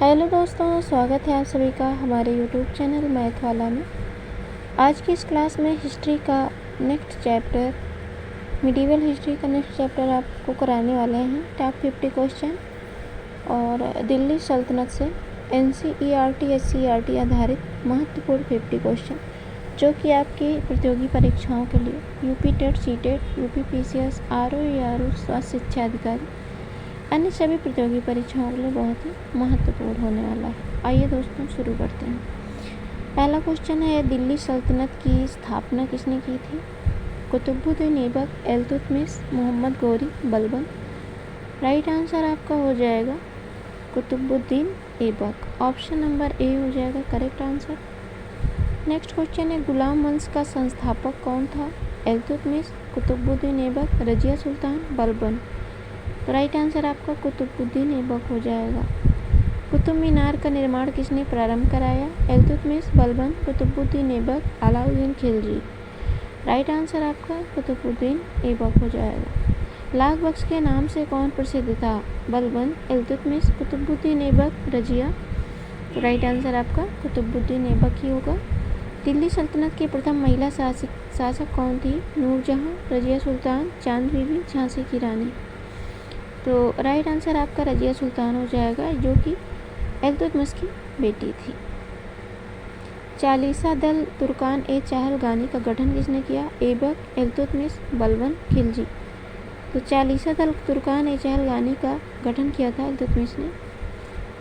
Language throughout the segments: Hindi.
हेलो दोस्तों, स्वागत है आप सभी का हमारे यूट्यूब चैनल मैथ वाला में। आज की इस क्लास में हिस्ट्री का नेक्स्ट चैप्टर, मिडिवल हिस्ट्री का नेक्स्ट चैप्टर आपको कराने वाले हैं टॉप 50 क्वेश्चन और दिल्ली सल्तनत से NCERT SCERT आधारित महत्वपूर्ण 50 क्वेश्चन जो कि आपकी प्रतियोगी परीक्षाओं के लिए UP TET, CTET, UP PCS, RO ARO, स्वास्थ्य शिक्षा अधिकारी, अन्य सभी प्रतियोगी परीक्षाओं के लिए बहुत ही महत्वपूर्ण होने वाला है। आइए दोस्तों शुरू करते हैं। पहला क्वेश्चन है, दिल्ली सल्तनत की स्थापना किसने की थी? कुतुबुद्दीन ऐबक, इल्तुतमिश, मोहम्मद गौरी, बलबन। राइट आंसर आपका हो जाएगा Qutubuddin Aibak. Option number A हो जाएगा करेक्ट आंसर। नेक्स्ट क्वेश्चन है, गुलाम वंश का संस्थापक कौन था? इल्तुतमिश, कुतुबुद्दीन ऐबक, रजिया सुल्तान, बलबन। तो राइट आंसर आपका कुतुबुद्दीन ऐबक हो जाएगा। कुतुब मीनार का निर्माण किसने प्रारंभ कराया? इल्तुतमिश, बलबन, कुतुबुद्दीन ऐबक, अलाउद्दीन खिलजी। राइट आंसर आपका कुतुबुद्दीन ऐबक हो जाएगा। लाख बख्श के नाम से कौन प्रसिद्ध था? बलबन, इल्तुतमिश, कुतुबुद्दीन ऐबक, रजिया। तो राइट आंसर आपका कुतुबुद्दीन ऐबक ही होगा। दिल्ली सल्तनत की प्रथम महिला शासक कौन थी? नूरजहां, रजिया सुल्तान, चांद बीबी, झांसी की रानी। तो राइट आंसर आपका रजिया सुल्तान हो जाएगा जो कि इल्तुतमिश की बेटी थी। चालीसा दल तुर्कान ए चहलगानी का गठन किसने किया? ऐबक, इल्तुतमिश, बलबन, खिलजी। तो चालीसा दल तुर्कान ए चहलगानी का गठन किया था इल्तुतमिश ने।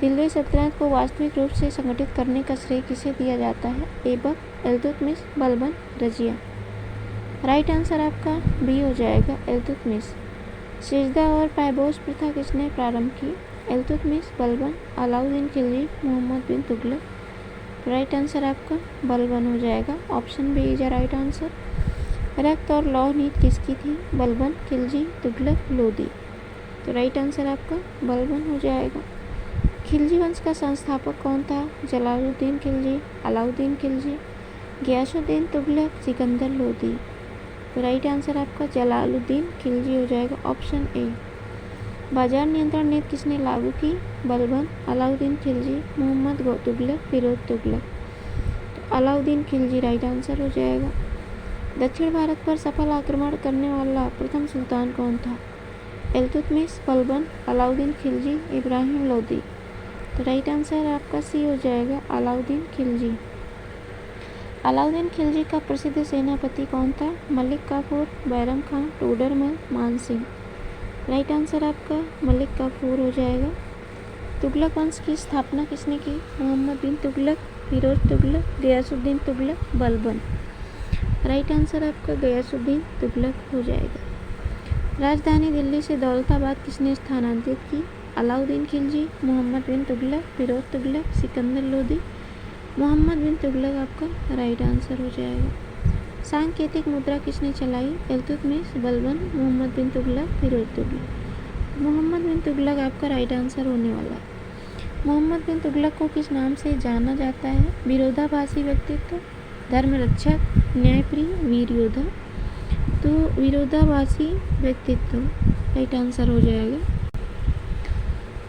दिल्ली सल्तनत को वास्तविक रूप से संगठित करने का श्रेय किसे दिया जाता है? ऐबक, इल्तुतमिश, बलबन, रजिया। राइट आंसर आपका बी हो जाएगा इल्तुतमिश। सिजदा और पायबोस प्रथा किसने प्रारंभ की? इल्तुतमिश, बलबन, अलाउद्दीन खिलजी, मोहम्मद बिन तुगलक। राइट आंसर आपका बलबन हो जाएगा। Option B is right answer. रक्त और लौह नीति किसकी थी? बलबन, खिलजी, तुगलक, लोदी। तो राइट आंसर आपका बलबन हो जाएगा। खिलजी वंश का संस्थापक कौन था? जलालुद्दीन खिलजी, अलाउद्दीन खिलजी, गियासुद्दीन तुगलक, सिकंदर लोदी। तो राइट आंसर आपका जलालुद्दीन खिलजी हो जाएगा। Option A. बाजार नियंत्रण नीति किसने लागू की? बलबन, अलाउद्दीन खिलजी, मोहम्मद तुगलक, फिरोज तुगलक। तो अलाउद्दीन खिलजी राइट आंसर हो जाएगा। दक्षिण भारत पर सफल आक्रमण करने वाला प्रथम सुल्तान कौन था? इल्तुतमिश, बलबन, अलाउद्दीन खिलजी, इब्राहिम लोदी। तो राइट आंसर आपका सी हो जाएगा अलाउद्दीन खिलजी। अलाउद्दीन खिलजी का प्रसिद्ध सेनापति कौन था? मलिक काफूर, बैरम खान, टोडरमल, मानसिंह। राइट आंसर आपका मलिक काफूर हो जाएगा। तुगलक वंश की स्थापना किसने की? मोहम्मद बिन तुगलक, फिरोज तुगलक, गियासुद्दीन तुगलक, बलबन। राइट आंसर आपका गियासुद्दीन तुगलक हो जाएगा। राजधानी दिल्ली से दौलताबाद किसने स्थानांतरित की? अलाउद्दीन खिलजी, मोहम्मद बिन तुगलक, फिरोज तुगलक, सिकंदर लोदी। मोहम्मद बिन तुगलक आपका राइट आंसर हो जाएगा। सांकेतिक मुद्रा किसने चलाई? इल्तुतमिश, बलबन, मोहम्मद बिन तुगलक, फिरोज तुगलक। मोहम्मद बिन तुगलक आपका राइट आंसर होने वाला है। मोहम्मद बिन तुगलक को किस नाम से जाना जाता है? विरोधाभासी व्यक्तित्व, धर्मरक्षक, न्यायप्रिय, वीर योद्धा। तो विरोधाभासी व्यक्तित्व राइट आंसर हो जाएगा।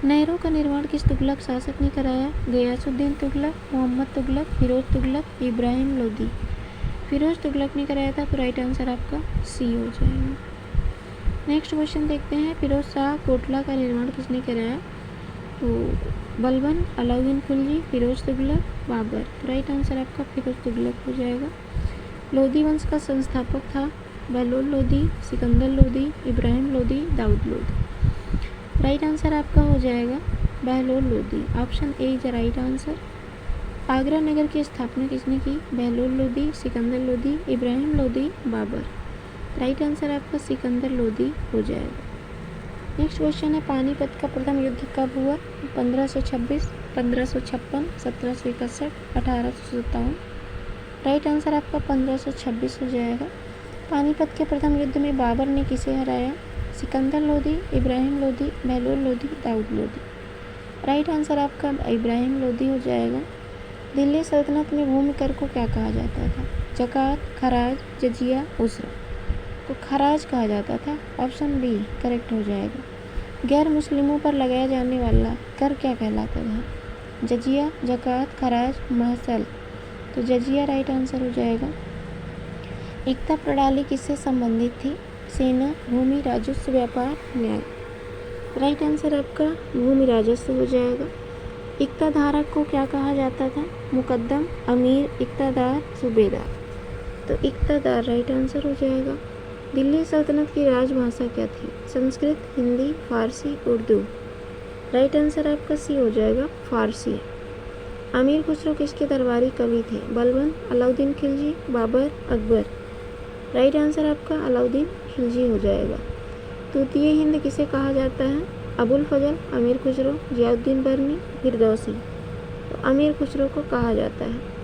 नहरों का निर्माण किस तुगलक शासक ने कराया? गियासुद्दीन तुगलक, मोहम्मद तुगलक, फिरोज तुगलक, इब्राहिम लोदी। फिरोज तुगलक ने कराया था। तो राइट आंसर आपका सी हो जाएगा। नेक्स्ट क्वेश्चन देखते हैं, फिरोज शाह कोटला का निर्माण किसने कराया? तो बलबन, अलाउद्दीन खिलजी, फिरोज तुगलक, बाबर। तो राइट आंसर आपका फिरोज तुगलक हो जाएगा। लोदी वंश का संस्थापक था बहलोल लोदी, सिकंदर लोदी, इब्राहिम लोदी, दाऊद लोदी। राइट आंसर आपका हो जाएगा Bahlol Lodi. Option A is right answer. Agra नगर की स्थापना किसने की? बहलोल लोदी, सिकंदर लोदी, इब्राहिम लोदी, बाबर। राइट आंसर आपका सिकंदर लोदी हो जाएगा। नेक्स्ट क्वेश्चन है, पानीपत का प्रथम युद्ध कब हुआ? 1526, 1556, 1761, 1857। राइट आंसर आपका 1526 हो जाएगा। पानीपत के प्रथम युद्ध में बाबर ने किसे हराया? सिकंदर लोदी, इब्राहिम लोदी, बहलोल लोदी, दाऊद लोदी। राइट आंसर आपका इब्राहिम लोदी हो जाएगा। दिल्ली सल्तनत में भूमि कर को क्या कहा जाता था? ज़कात, खराज, जजिया, उसरा। तो खराज कहा जाता था। ऑप्शन बी करेक्ट हो जाएगा। गैर मुस्लिमों पर लगाया जाने वाला कर क्या कहलाता था? जजिया, ज़कात, खराज, महसल। तो जजिया राइट आंसर हो जाएगा। एकता प्रणाली किससे संबंधित थी? सेना, भूमि, राजस्व, व्यापार, न्याय। राइट आंसर आपका भूमि राजस्व हो जाएगा। एकता धारक को क्या कहा जाता था? मुकद्दम, अमीर, इक्तादार, सूबेदार। तो इक्तादार राइट आंसर हो जाएगा। दिल्ली सल्तनत की राजभाषा क्या थी? संस्कृत, हिंदी, फारसी, उर्दू। राइट आंसर आपका सी हो जाएगा, फारसी। अमीर खुसरो किसके दरबारी कवि थे? बलबन, अलाउद्दीन खिलजी, बाबर, अकबर। राइट आंसर आपका अलाउद्दीन खिलजी हो जाएगा। तूतीय हिंद किसे कहा जाता है? अबुल फजल, अमीर खुसरो, जियाउद्दीन बरनी, फिरदौसी। तो अमीर खुसरो को कहा जाता है।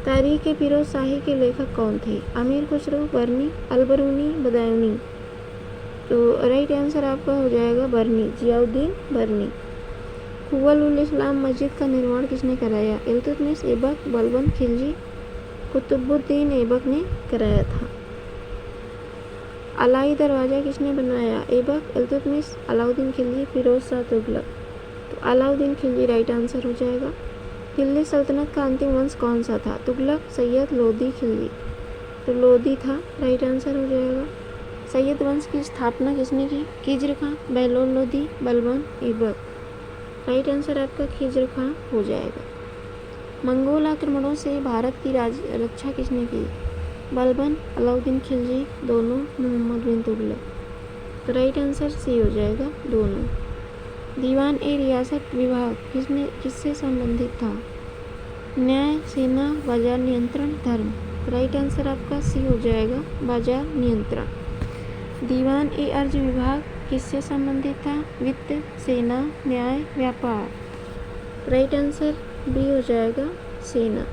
तारीख फिरोज शाही के लेखक कौन थे? अमीर खुसरो, बरनी, अलबरूनी, बदायूनी। तो राइट आंसर आपका हो जाएगा बरनी, जियाउद्दीन बरनी। कुव्वत उल इस्लाम मस्जिद का निर्माण किसने कराया? इल्तुतमिश, ऐबक, बलबन, खिलजी। कुतुबुद्दीन ऐबक ने कराया था। अलाई दरवाज़ा किसने बनवाया? ऐबक, इल्तुतमिश, अलाउद्दीन खिलजी, फिरोज शाह तुगलक। तो अलाउद्दीन खिलजी राइट आंसर हो जाएगा। दिल्ली सल्तनत का अंतिम वंश कौन सा था? तुगलक, सैयद, लोदी, खिलजी। तो लोदी था राइट आंसर हो जाएगा। सैयद वंश की स्थापना किसने की? खिज्र खां, बहलोल लोदी, बलबन, ऐबक। राइट आंसर आपका खिज्र खां हो जाएगा। मंगोल आक्रमणों से भारत की रक्षा किसने की? बलबन, अलाउद्दीन खिलजी, दोनों, मोहम्मद बिन तुगलक। तो राइट आंसर सी हो जाएगा, दोनों। दीवान ए रियासत विभाग किससे संबंधित था? न्याय, सेना, बाजार नियंत्रण, धर्म। राइट आंसर आपका सी हो जाएगा, बाजार नियंत्रण। दीवान ए अर्ज विभाग किससे संबंधित था? वित्त, सेना, न्याय, व्यापार। राइट आंसर बी हो जाएगा, सेना।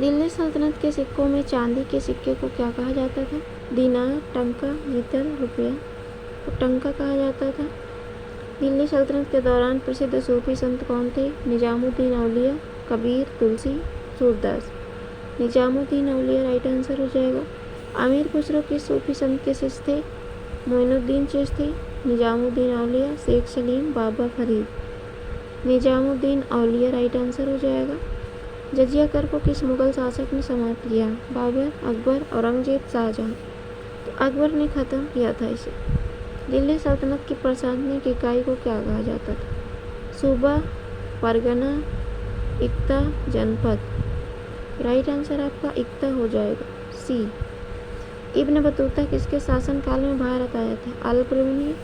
दिल्ली सल्तनत के सिक्कों में चांदी के सिक्के को क्या कहा जाता था? दीनार, टंका, जीतल, रुपया। तो टंका कहा जाता था। दिल्ली सल्तनत के दौरान प्रसिद्ध सूफी संत कौन थे? निजामुद्दीन औलिया, कबीर, तुलसी, सूरदास। निजामुद्दीन औलिया राइट आंसर हो जाएगा। अमीर खुसरो किस सूफी संत के शिष्य थे? मोइनुद्दीन चिश्ती, निजामुद्दीन औलिया, शेख सलीम, बाबा फरीद। निजामुद्दीन औलिया राइट आंसर हो जाएगा। जजिया कर को किस मुगल शासक ने समाप्त किया? बाबर, अकबर, औरंगजेब, शाहजहां। तो अकबर ने ख़त्म किया था इसे। दिल्ली सल्तनत की प्रशासनिक इकाई को क्या कहा जाता था? सूबा, परगना, इक्ता, जनपद। राइट आंसर आपका इक्ता हो जाएगा, सी। इब्न बतूता किसके शासनकाल में भारत आया था? अलबरूनी,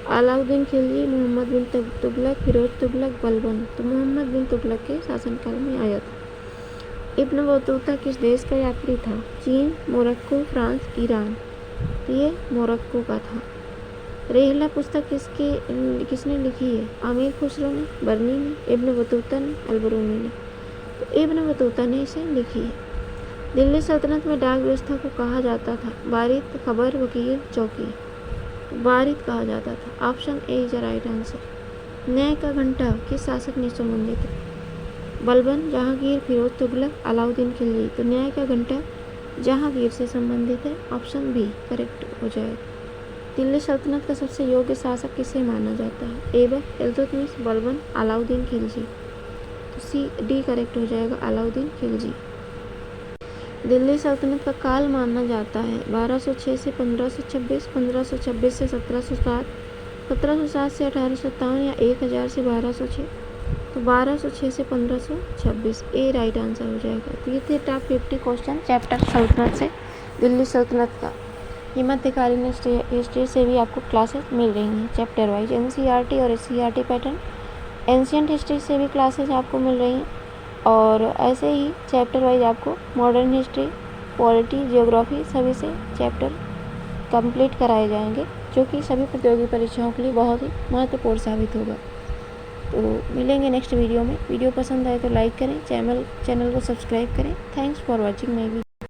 अलाउद्दीन खिलजी, मोहम्मद बिन तुगलक, फिरोज तुगलक, बलबन। तो मोहम्मद बिन तुगलक के शासनकाल में आया था। इब्न बतूता किस देश का यात्री था? चीन, मोरक्को, फ्रांस, ईरान। तो ये मोरक्को का था। रेहला पुस्तक किसने लिखी है? अमीर खुसरो ने, बरनी ने, इब्न बतूता ने, अलबरूनी ने। तो इब्न बतूता ने इसे लिखी है। दिल्ली सल्तनत में डाक व्यवस्था को कहा जाता था? बारित, खबर, वकील, चौकी। बारित कहा जाता था। Option A is right answer. न्याय का घंटा किस शासक ने संबंधित है? बलबन, जहांगीर, फिरोज तुगलक, अलाउद्दीन खिलजी। तो न्याय का घंटा जहांगीर से संबंधित है। ऑप्शन बी करेक्ट हो जाएगा। दिल्ली सल्तनत का सबसे योग्य शासक किसे माना जाता है? ऐबक, इल्तुतमिश, बलबन, अलाउद्दीन खिलजी। तो सी डी करेक्ट हो जाएगा, अलाउद्दीन खिलजी। दिल्ली सल्तनत का काल माना जाता है 1206 से 1526, 1526 से 1707, 1707 से 1857 या 1000 से 1206। तो 1206 से 1526 ए राइट आंसर हो जाएगा। तो ये थे टॉप 50 क्वेश्चन चैप्टर सल्तनत से, दिल्ली सल्तनत का। ये मध्यकालीन हिस्ट्री से भी आपको क्लासेस मिल रही हैं चैप्टर वाइज, NCERT और SCERT पैटर्न। एंशियंट हिस्ट्री से भी क्लासेस आपको मिल रही हैं और ऐसे ही चैप्टर वाइज आपको मॉडर्न हिस्ट्री, पॉलिटी, जियोग्राफी सभी से चैप्टर कंप्लीट कराए जाएंगे, जो कि सभी प्रतियोगी परीक्षाओं के लिए बहुत ही महत्वपूर्ण साबित होगा। तो मिलेंगे नेक्स्ट वीडियो में। वीडियो पसंद आए तो लाइक करें, चैनल को सब्सक्राइब करें। Thanks for watching my video.